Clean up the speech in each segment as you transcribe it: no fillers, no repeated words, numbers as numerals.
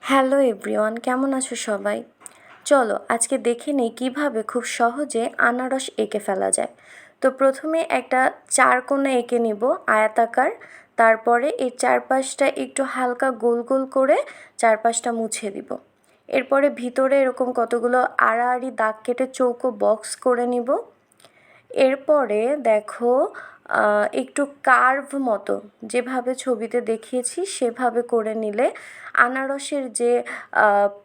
Hello everyone, কেমন আছো সবাই? চলো আজকে দেখে নেই কীভাবে খুব সহজে আনারস এঁকে ফেলা যায়। তো প্রথমে একটা চারকোনা এঁকে নিব আয়াতাকার। তারপরে এর চারপাশটা একটু হালকা গোল গোল করে চারপাশটা মুছে দিব। এরপরে ভিতরে এরকম কতগুলো আড়াআড়ি দাগ কেটে চৌকো বক্স করে নিব। এরপরে দেখো একটু কার্ভ মতো যেভাবে ছবিতে দেখিয়েছি সেভাবে করে নিলে আনারসের যে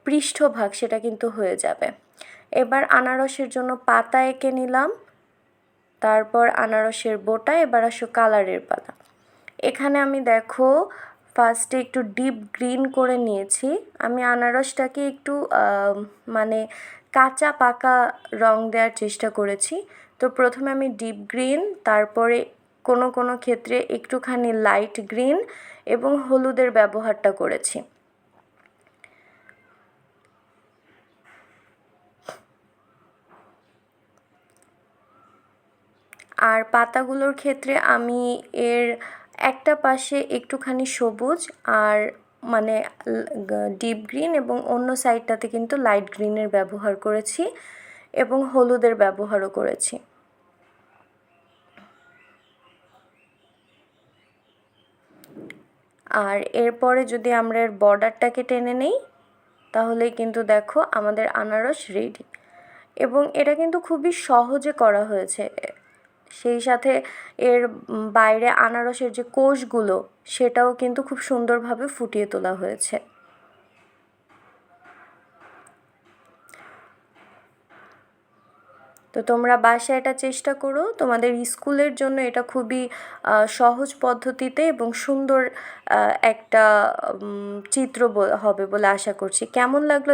পৃষ্ঠভাগ সেটা কিন্তু হয়ে যাবে। এবার আনারসের জন্য পাতা এঁকে নিলাম, তারপর আনারসের বোটা। এবার আসো কালারের পালা। এখানে আমি দেখো ফার্স্টে একটু ডিপ গ্রিন করে নিয়েছি। আমি আনারসটাকে একটু মানে কাঁচা পাকা রং দেওয়ার চেষ্টা করেছি। তো প্রথমে আমি ডিপ গ্রিন, তারপরে কোনো কোনো ক্ষেত্রে একটুখানি লাইট গ্রিন এবং হলুদের ব্যবহারটা করেছি। আর পাতাগুলোর ক্ষেত্রে আমি এর একটা পাশে একটুখানি সবুজ আর মানে ডিপ গ্রিন এবং অন্য সাইডটাতে কিন্তু লাইট গ্রিনের ব্যবহার করেছি এবং হলুদের ব্যবহারও করেছি। আর এরপরে যদি আমরা এর বর্ডারটাকে টেনে নেই তাহলেই কিন্তু দেখো আমাদের আনারস রেডি। এবং এটা কিন্তু খুবই সহজে করা হয়েছে। সেই সাথে এর বাইরে আনারসের যে কোষগুলো সেটাও কিন্তু খুব সুন্দরভাবে ফুটিয়ে তোলা হয়েছে। তো তোমরা বাসায় এটা চেষ্টা করো। তোমাদের স্কুলের জন্য এটা খুবই সহজ পদ্ধতিতে এবং সুন্দর একটা চিত্র হবে বলে আশা করছি। কেমন লাগলো